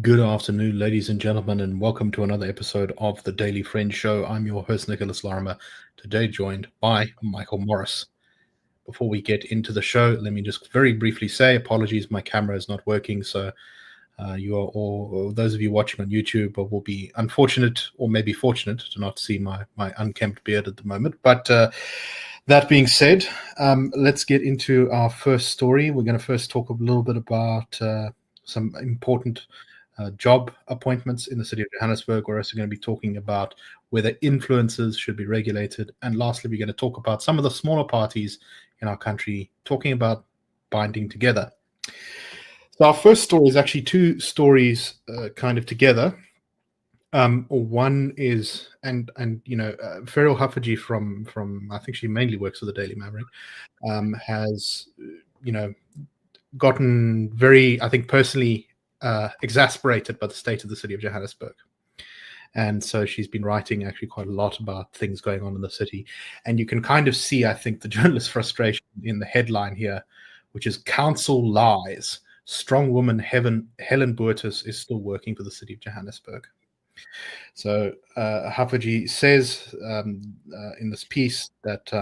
Good afternoon, ladies and gentlemen, and welcome to another episode of the Daily Friend Show. I'm your host, Nicholas Lorimer, today joined by Michael Morris. Before we get into the show, let me just very briefly say apologies, my camera is not working, so you are all, or those of you watching on YouTube, will be unfortunate or maybe fortunate to not see my unkempt beard at the moment. But that being said, let's get into our first story. We're going to first talk a little bit about some important job appointments in the city of Johannesburg. We're also going to be talking about whether influencers should be regulated. And lastly, we're going to talk about some of the smaller parties in our country talking about binding together. So our first story is actually two stories kind of together. One is, and Feral Huffagy from I think she mainly works for the Daily Maverick, has gotten very, I think, personally exasperated by the state of the city of Johannesburg. And so she's been writing actually quite a lot about things going on in the city. And you can kind of see, I think, the journalist's frustration in the headline here, which is "Council Lies. Strong woman Helen Boertus is still working for the city of Johannesburg." So Haffaji says in this piece that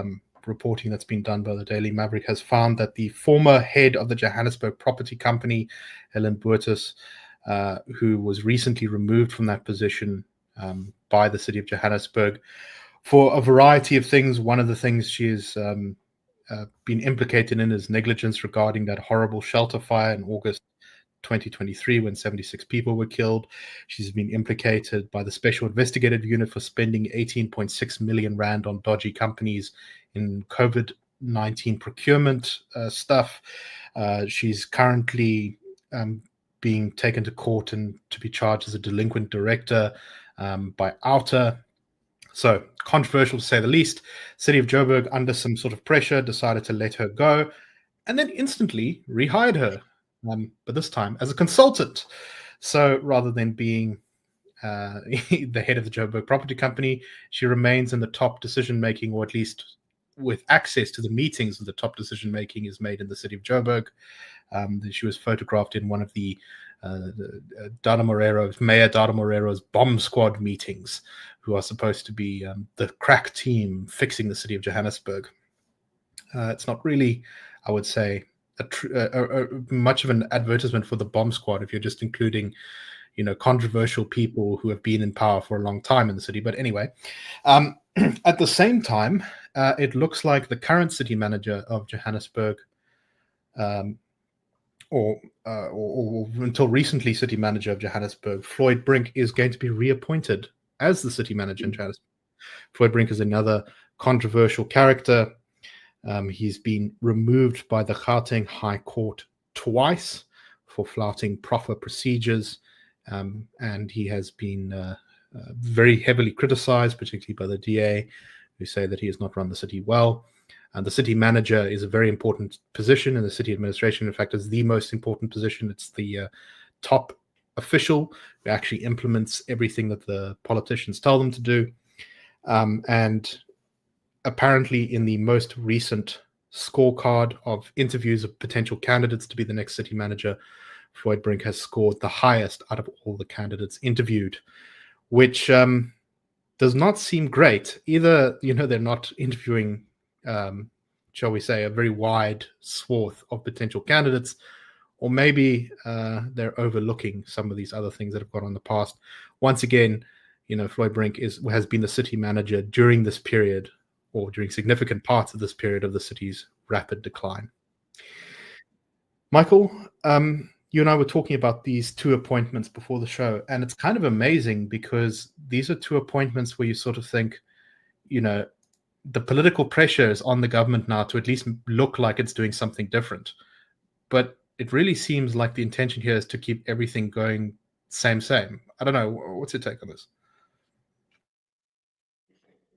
reporting that's been done by the Daily Maverick has found that the former head of the Johannesburg property company, Helen Boertus, who was recently removed from that position by the city of Johannesburg for a variety of things. One of the things she has been implicated in is negligence regarding that horrible shelter fire in August 2023 when 76 people were killed. She's been implicated by the Special Investigative Unit for spending 18.6 million rand on dodgy companies in COVID-19 procurement stuff. She's currently being taken to court and to be charged as a delinquent director by Outer. So controversial to say the least. City of Joburg, under some sort of pressure, decided to let her go and then instantly rehired her, but this time as a consultant. So rather than being the head of the Joburg property company, she remains in the top decision-making, or at least with access to the meetings of the top decision-making is made in the city of Joburg. She was photographed in one of the Mayor Dada Morero's bomb squad meetings, who are supposed to be the crack team fixing the city of Johannesburg. It's not really, I would say, much of an advertisement for the bomb squad if you're just including, controversial people who have been in power for a long time in the city. But anyway, at the same time, it looks like the current city manager of Johannesburg, or until recently city manager of Johannesburg, Floyd Brink, is going to be reappointed as the city manager in Johannesburg. Floyd Brink is another controversial character. He's been removed by the Gauteng High Court twice for flouting proper procedures, and he has been very heavily criticized, particularly by the DA, who say that he has not run the city well. And the city manager is a very important position in the city administration. In fact, it's the most important position. It's the top official who actually implements everything that the politicians tell them to do. And apparently, in the most recent scorecard of interviews of potential candidates to be the next city manager, Floyd Brink has scored the highest out of all the candidates interviewed, which does not seem great. Either, they're not interviewing, shall we say, a very wide swath of potential candidates, or maybe they're overlooking some of these other things that have gone on in the past. Once again, Floyd Brink has been the city manager during this period, or during significant parts of this period of the city's rapid decline. Michael, you and I were talking about these two appointments before the show, and it's kind of amazing because these are two appointments where you sort of think, the political pressure is on the government now to at least look like it's doing something different. But it really seems like the intention here is to keep everything going same. I don't know. What's your take on this?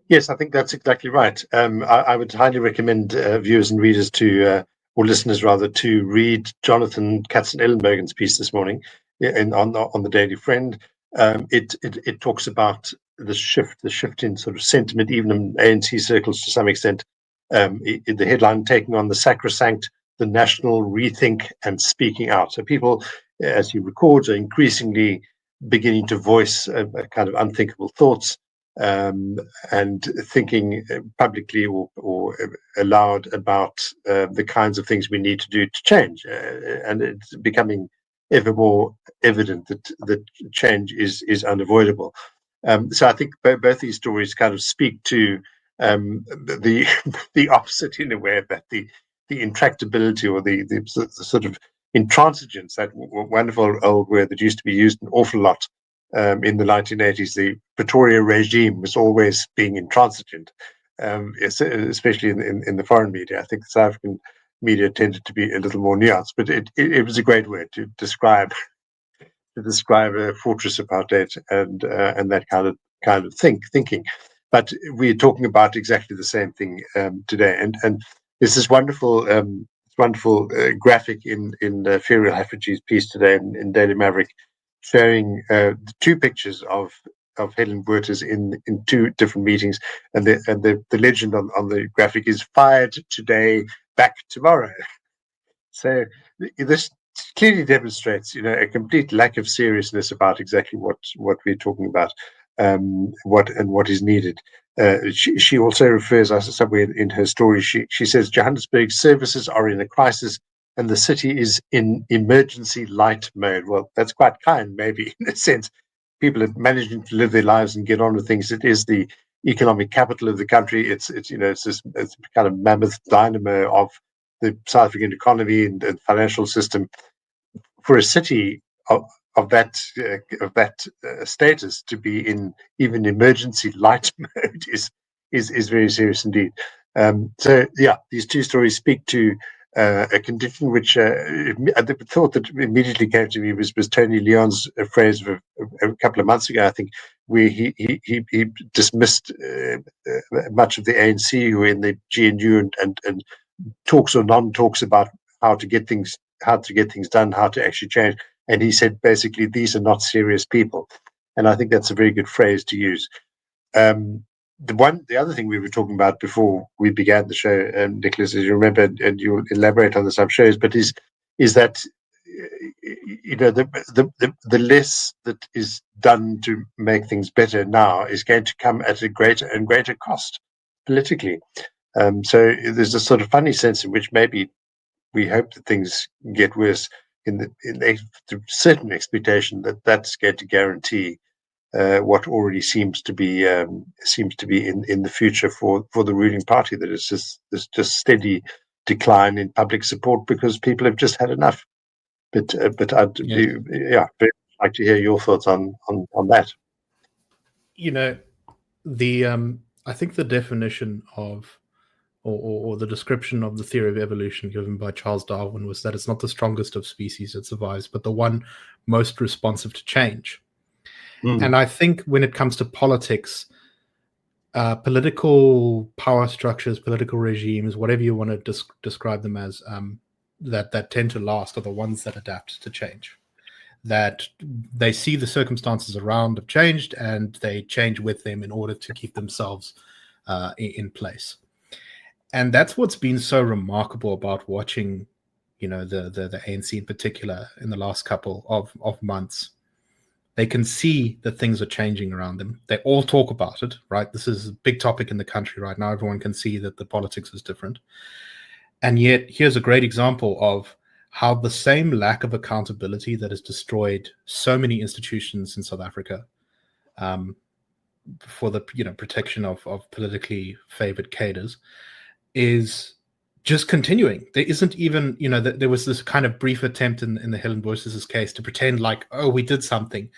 Yes, I think that's exactly right. I would highly recommend viewers and readers or listeners rather, to read Jonathan Katzenellenbergen's piece this morning on the Daily Friend. It talks about the shift in sort of sentiment, even in ANC circles to some extent. The headline taking on the sacrosanct, the national rethink and speaking out. So people, as he records, are increasingly beginning to voice a kind of unthinkable thoughts, and thinking publicly or aloud about the kinds of things we need to do to change. And it's becoming ever more evident that change is unavoidable. So I think both these stories kind of speak to the the opposite, in a way, that the intractability or the sort of intransigence, that wonderful old word that used to be used an awful lot in the 1980s. The Pretoria regime was always being intransigent, especially in the foreign media. I think the South African media tended to be a little more nuanced, but it was a great word to describe a fortress apartheid and that kind of thinking. But we're talking about exactly the same thing today, and there's this wonderful graphic in Ferial Haffordge's piece today in Daily Maverick, showing the two pictures of Helen Botha's in two different meetings, and the legend on the graphic is "Fired today, back tomorrow." So this clearly demonstrates, a complete lack of seriousness about exactly what we're talking about, what is needed. She also refers, somewhere in her story, she says Johannesburg services are in a crisis and the city is in emergency light mode. Well, that's quite kind, maybe, in a sense. People are managing to live their lives and get on with things. It is the economic capital of the country. It's kind of mammoth dynamo of the South African economy and financial system. For a city of that status to be in even emergency light mode is very serious indeed. So yeah, these two stories speak to a condition which the thought that immediately came to me was Tony Leon's phrase of a couple of months ago, I think, where he dismissed much of the ANC who were in the GNU and talks or non-talks about how to get things done, how to actually change. And he said, basically, these are not serious people. And I think that's a very good phrase to use. The other thing we were talking about before we began the show, Nicholas, as you remember, and you'll elaborate on this, I'm sure, but is that the less that is done to make things better now is going to come at a greater and greater cost politically. So there's a sort of funny sense in which maybe we hope that things get worse in the certain expectation that that's going to guarantee what already seems to be in the future for the ruling party, that it's just steady decline in public support because people have just had enough. But I'd very like to hear your thoughts on that. I think the definition of or the description of the theory of evolution given by Charles Darwin was that it's not the strongest of species that survives, but the one most responsive to change. And I think when it comes to politics, political power structures, political regimes, whatever you want to describe them as, that tend to last are the ones that adapt to change. That they see the circumstances around have changed and they change with them in order to keep themselves in place. And that's what's been so remarkable about watching, the ANC in particular in the last couple of months. They can see that things are changing around them. They all talk about it, right? This is a big topic in the country right now. Everyone can see that the politics is different. And yet, here's a great example of how the same lack of accountability that has destroyed so many institutions in South Africa for the protection of politically favored cadres is just continuing. There isn't even, there was this kind of brief attempt in the Helen Botha's case to pretend like, oh, we did something.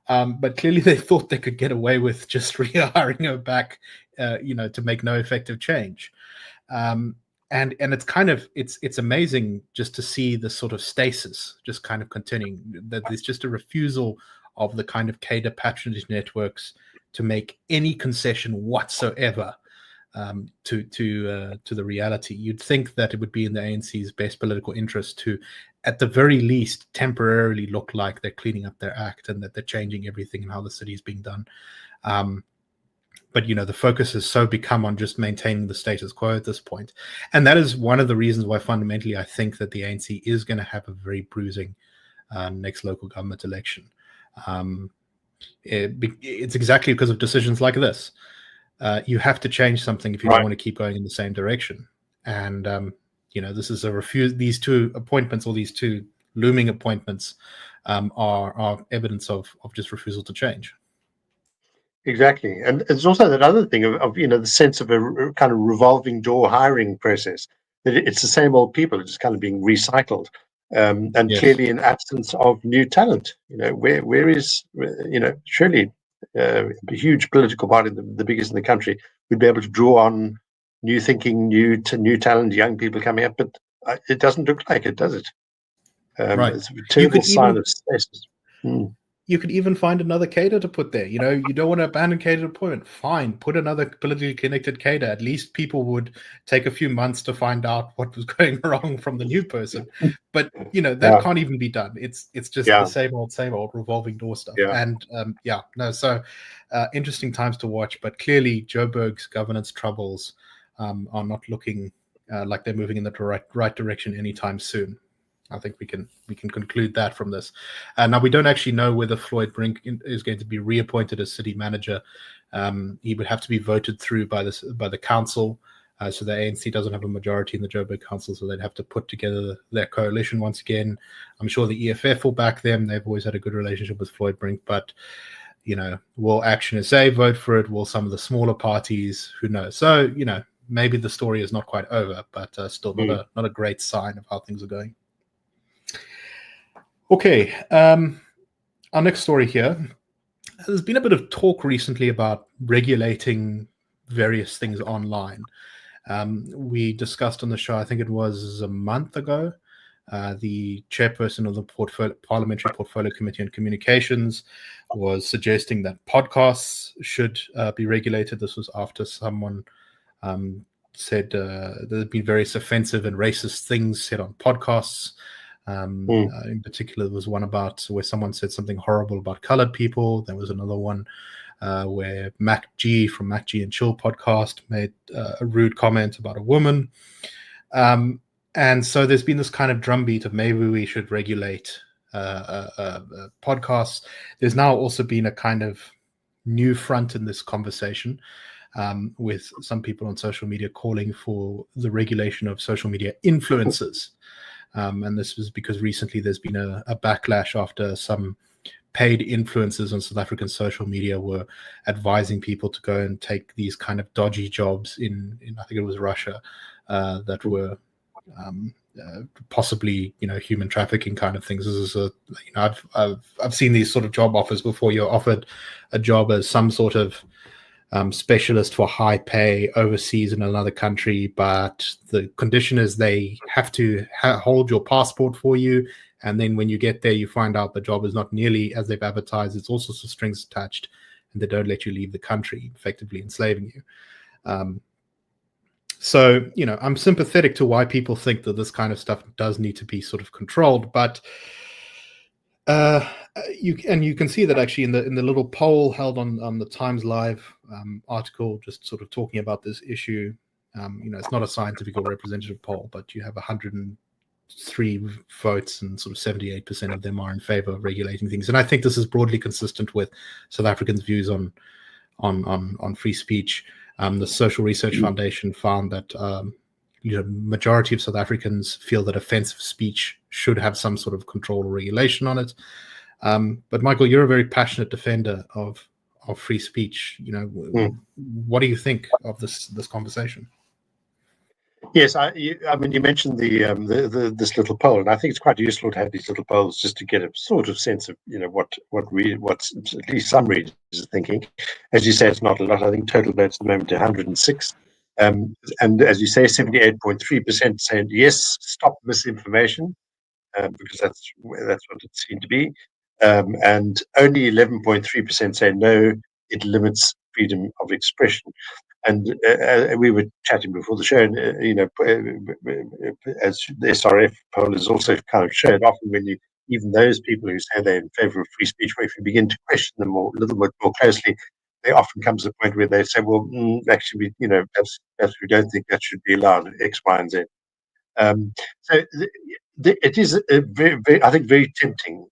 But clearly they thought they could get away with just rehiring her back, to make no effective change. And it's kind of, it's amazing just to see the sort of stasis just kind of continuing, that there's just a refusal of the kind of cadre patronage networks to make any concession whatsoever to the reality. You'd think that it would be in the ANC's best political interest to, at the very least, temporarily look like they're cleaning up their act and that they're changing everything and how the city is being done. But the focus has so become on just maintaining the status quo at this point. And that is one of the reasons why fundamentally I think that the ANC is going to have a very bruising next local government election. It's exactly because of decisions like this. You have to change something if you don't want to keep going in the same direction. And this is these two appointments, or these two looming appointments, are evidence of just refusal to change. Exactly. And it's also that other thing of the sense of a kind of revolving door hiring process, that it's the same old people just kind of being recycled. And Yes. Clearly in absence of new talent, where is, surely a huge political party, the biggest in the country, would be able to draw on new thinking, new talent, young people coming up, but it doesn't look like it, does it? Right. It's a terrible sign of stasis. You could even find another cadre to put there. You don't want to abandon cadre appointment. Fine, put another politically connected cadre. At least people would take a few months to find out what was going wrong from the new person. But that can't even be done. It's just the same old revolving door stuff. Yeah. And so interesting times to watch. But clearly, Joburg's governance troubles are not looking like they're moving in the right direction anytime soon. I think we can conclude that from this. Now, we don't actually know whether Floyd Brink is going to be reappointed as city manager. He would have to be voted through by the council. So the ANC doesn't have a majority in the Joburg council, so they'd have to put together their coalition once again. I'm sure the EFF will back them. They've always had a good relationship with Floyd Brink, but will Action SA vote for it? Will some of the smaller parties? Who knows? So maybe the story is not quite over, but still not a great sign of how things are going. Okay, our next story here. There's been a bit of talk recently about regulating various things online. We discussed on the show, I think it was a month ago, the chairperson of the Parliamentary Portfolio Committee on Communications was suggesting that podcasts should be regulated. This was after someone said there had been various offensive and racist things said on podcasts. In particular, there was one about where someone said something horrible about colored people. There was another one where Mac G from Mac G and Chill podcast made a rude comment about a woman. And so there's been this kind of drumbeat of maybe we should regulate podcasts. There's now also been a kind of new front in this conversation with some people on social media calling for the regulation of social media influencers. And this was because recently there's been a backlash after some paid influencers on South African social media were advising people to go and take these kind of dodgy jobs in I think it was Russia that were possibly human trafficking kind of things. This is I've seen these sort of job offers before. You're offered a job as some sort of specialist for high pay overseas in another country, but the condition is they have to hold your passport for you, and then when you get there you find out the job is not nearly as they've advertised. It's all sorts of strings attached, and they don't let you leave the country, effectively enslaving you. So I'm sympathetic to why people think that this kind of stuff does need to be sort of controlled, but you can see that actually in the little poll held on the Times Live article, just sort of talking about this issue. It's not a scientific or representative poll, but you have 103 votes, and sort of 78% of them are in favor of regulating things. And I think this is broadly consistent with South Africans' views on free speech. The Social Research Foundation found that majority of South Africans feel that offensive speech should have some sort of control or regulation on it. But Michael, you're a very passionate defender of free speech. What do you think of this conversation? Yes, you mentioned this little poll, and I think it's quite useful to have these little polls just to get a sort of sense of what's at least some readers are thinking. As you say, it's not a lot. I think total votes at the moment 106, and as you say, 78.3% saying yes, stop misinformation, because that's what it seemed to be, and only 11.3% say no, it limits freedom of expression. And we were chatting before the show, and as the SRF poll has also kind of showed, often when even those people who say they're in favour of free speech, if you begin to question them a little bit more closely, there often comes a point where they say, well, actually, perhaps we don't think that should be allowed, X, Y, and Z. So it is a very, very, I think, very tempting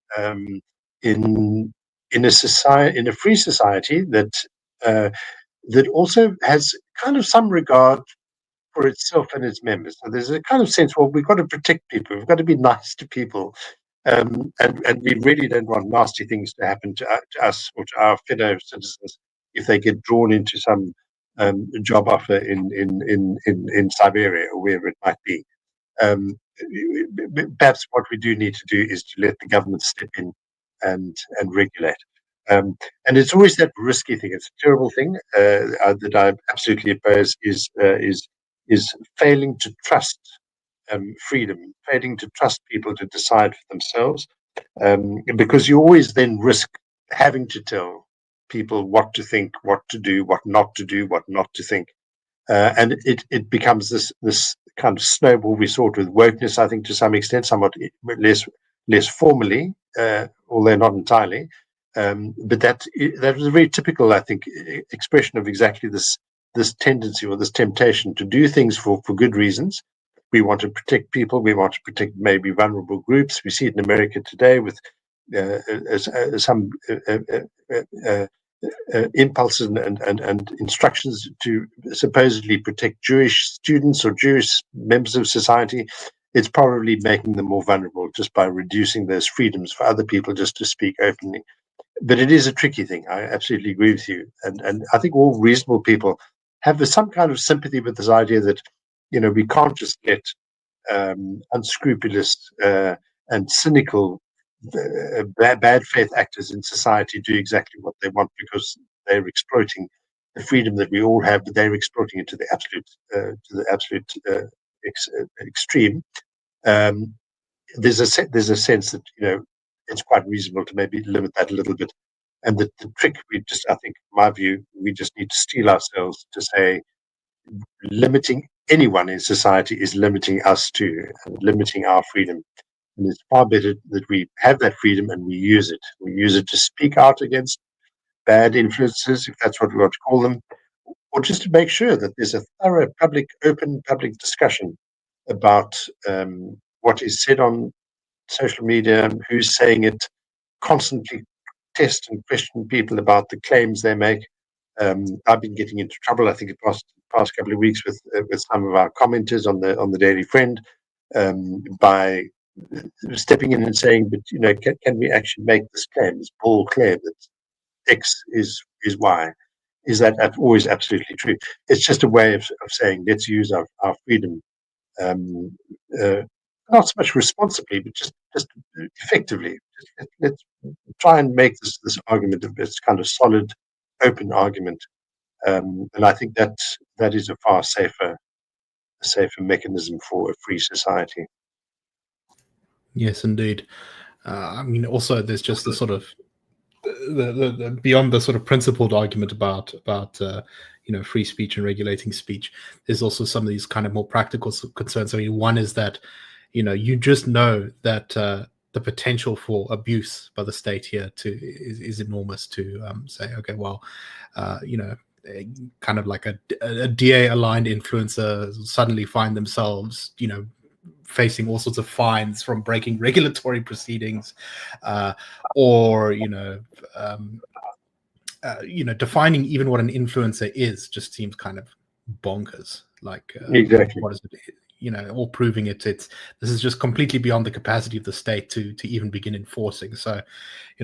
in a society, in a free society that that also has kind of some regard for itself and its members. So there's a kind of sense, well, we've got to protect people, we've got to be nice to people, and we really don't want nasty things to happen to us or to our fellow citizens if they get drawn into some job offer in Siberia or wherever it might be. Um, Perhaps what we do need to do is to let the government step in and regulate. And it's always that risky thing. It's a terrible thing that I absolutely oppose. Is failing to trust freedom, failing to trust people to decide for themselves, because you always then risk having to tell people what to think, what to do, what not to do, what not to think. And it becomes this kind of snowball we saw with wokeness, I think, to some extent, somewhat less formally, although not entirely. But that was a very typical, I think, expression of exactly this tendency or this temptation to do things for good reasons. We want to protect people. We want to protect maybe vulnerable groups. We see it in America today with some impulses and instructions to supposedly protect Jewish students or Jewish members of society. It's probably making them more vulnerable just by reducing those freedoms for other people just to speak openly. But it is a tricky thing. I absolutely agree with you. And I think all reasonable people have some kind of sympathy with this idea that, we can't just let unscrupulous and cynical bad faith actors in society do exactly what they want because they're exploiting the freedom that we all have, but they're exploiting it to the absolute extreme. There's a sense that it's quite reasonable to maybe limit that a little bit. And the trick, I think, in my view, we just need to steel ourselves to say limiting anyone in society is limiting us too, and limiting our freedom. And it's far better that we have that freedom and we use it. We use it to speak out against bad influences, if that's what we want to call them, or just to make sure that there's a thorough open public discussion about what is said on social media, who's saying it, constantly test and question people about the claims they make. I've been getting into trouble, I think, the past couple of weeks with some of our commenters on the Daily Friend by stepping in and saying, but can we actually make this claim, this bold claim that X is Y? Is that always absolutely true? It's just a way of saying let's use our freedom, not so much responsibly, but just effectively. Let's try and make this argument of this kind of solid, open argument, and I think that is a far safer mechanism for a free society. Yes, indeed. I mean, also there's just the sort of the beyond the sort of principled argument about free speech and regulating speech. There's also some of these kind of more practical concerns. I mean, one is that you just know that the potential for abuse by the state here is enormous. To say, okay, well, kind of like a DA aligned influencer suddenly find themselves, facing all sorts of fines from breaking regulatory proceedings, or defining even what an influencer is just seems kind of bonkers. Like, exactly, what is it? Or proving this is just completely beyond the capacity of the state to even begin enforcing. So,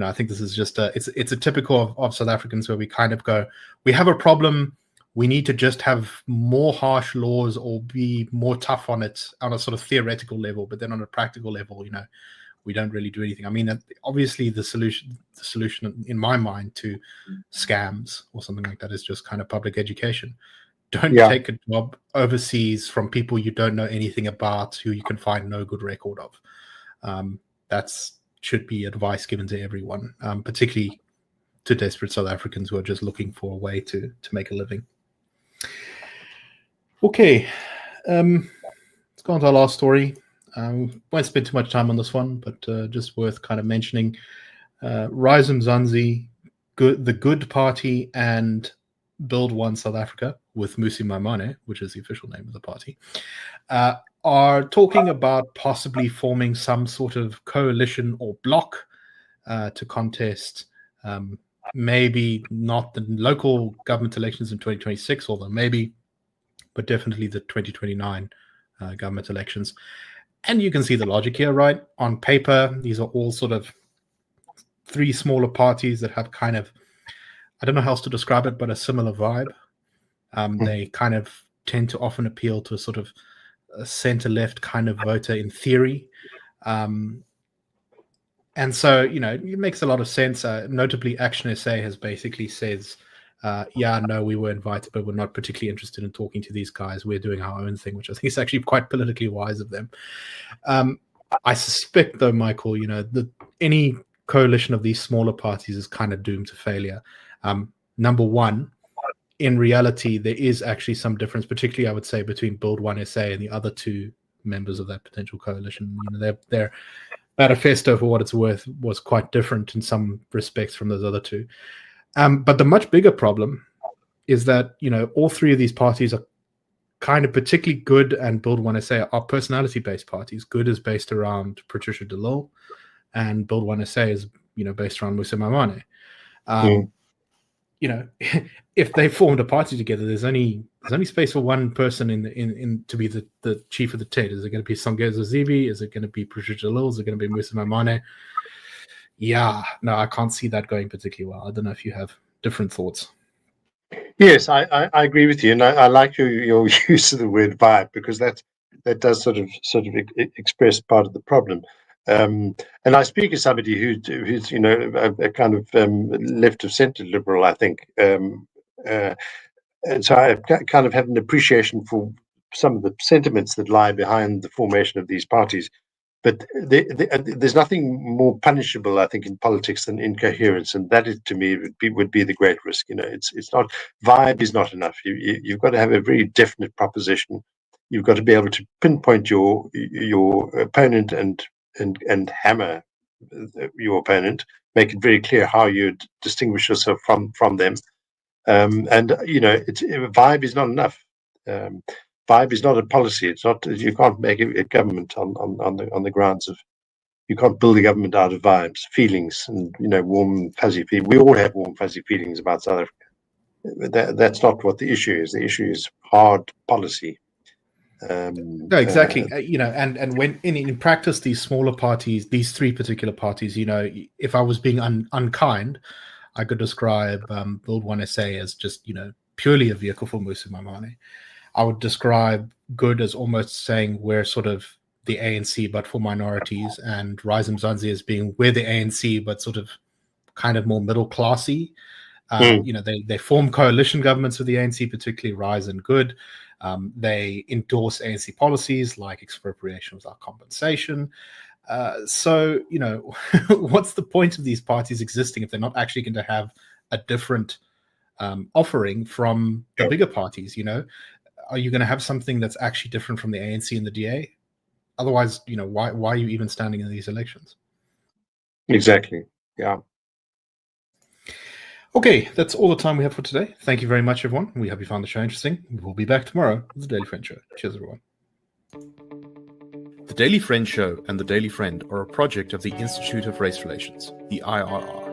I think this is just it's a typical of South Africans where we kind of go, we have a problem. We need to just have more harsh laws or be more tough on it on a sort of theoretical level, but then on a practical level, we don't really do anything. I mean, obviously the solution in my mind to scams or something like that is just kind of public education. Don't take a job overseas from people you don't know anything about, who you can find no good record of. That should be advice given to everyone, particularly to desperate South Africans who are just looking for a way to make a living. Okay, let's go on to our last story. Won't spend too much time on this one, but just worth kind of mentioning. Rise Mzansi, the Good Party, and Build One South Africa with Musi Maimane, which is the official name of the party, are talking about possibly forming some sort of coalition or bloc to contest maybe not the local government elections in 2026, although maybe, but definitely the 2029 government elections. And you can see the logic here, right? On paper, these are all sort of three smaller parties that have kind of, I don't know how else to describe it, but a similar vibe. They kind of tend to often appeal to a sort of a center-left kind of voter in theory. And so, it makes a lot of sense. Notably, Action SA has basically says, no, we were invited, but we're not particularly interested in talking to these guys. We're doing our own thing, which I think is actually quite politically wise of them. I suspect, though, Michael, any coalition of these smaller parties is kind of doomed to failure. Number one, in reality, there is actually some difference, particularly, I would say, between Build One SA and the other two members of that potential coalition. Their manifesto, for what it's worth, was quite different in some respects from those other two. But the much bigger problem is that, all three of these parties are kind of particularly Good and Build One SA are personality-based parties. Good is based around Patricia de Lille, and Build One SA is, based around Musa Maimane. If they formed a party together, there's only space for one person in to be the chief of the TED. Is it going to be Songezo Zivi? Is it going to be Patricia de Lille? Is it going to be Musa Maimane? Yeah, no, I can't see that going particularly well. I don't know if you have different thoughts. Yes, I agree with you, and I like your use of the word vibe, because that does sort of express part of the problem. And I speak as somebody who's a kind of left of centre liberal, I think, and so I kind of have an appreciation for some of the sentiments that lie behind the formation of these parties. But there's nothing more punishable, I think, in politics than incoherence, and that is, to me, would be the great risk. It's not, vibe is not enough. You've got to have a very definite proposition. You've got to be able to pinpoint your opponent and hammer your opponent, make it very clear how you distinguish yourself from them. Vibe is not enough. Vibe is not a policy. It's not. You can't make a government on the grounds of. You can't build a government out of vibes, feelings, and warm fuzzy feelings. We all have warm fuzzy feelings about South Africa. That's not what the issue is. The issue is hard policy. No, exactly. And when in practice, these smaller parties, these three particular parties, if I was being unkind, I could describe Build One SA as just purely a vehicle for Musa Maimane. I would describe Good as almost saying we're sort of the ANC but for minorities, and Rise Mzansi as being we're the ANC but sort of kind of more middle classy. They form coalition governments with the ANC, particularly Rise and Good. They endorse ANC policies like expropriation without compensation. So what's the point of these parties existing if they're not actually going to have a different offering from the bigger parties? Are you going to have something that's actually different from the ANC and the DA? Otherwise, why are you even standing in these elections? Exactly. Yeah. Okay, that's all the time we have for today. Thank you very much, everyone. We hope you found the show interesting. We'll be back tomorrow with the Daily Friend Show. Cheers, everyone. The Daily Friend Show and the Daily Friend are a project of the Institute of Race Relations, the IRR.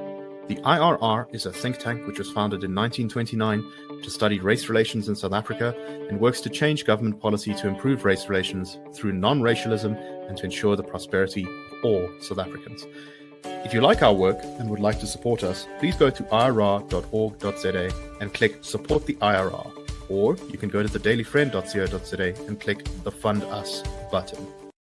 The IRR is a think tank which was founded in 1929 to study race relations in South Africa and works to change government policy to improve race relations through non-racialism and to ensure the prosperity of all South Africans. If you like our work and would like to support us, please go to irr.org.za and click Support the IRR, or you can go to thedailyfriend.co.za and click the Fund Us button.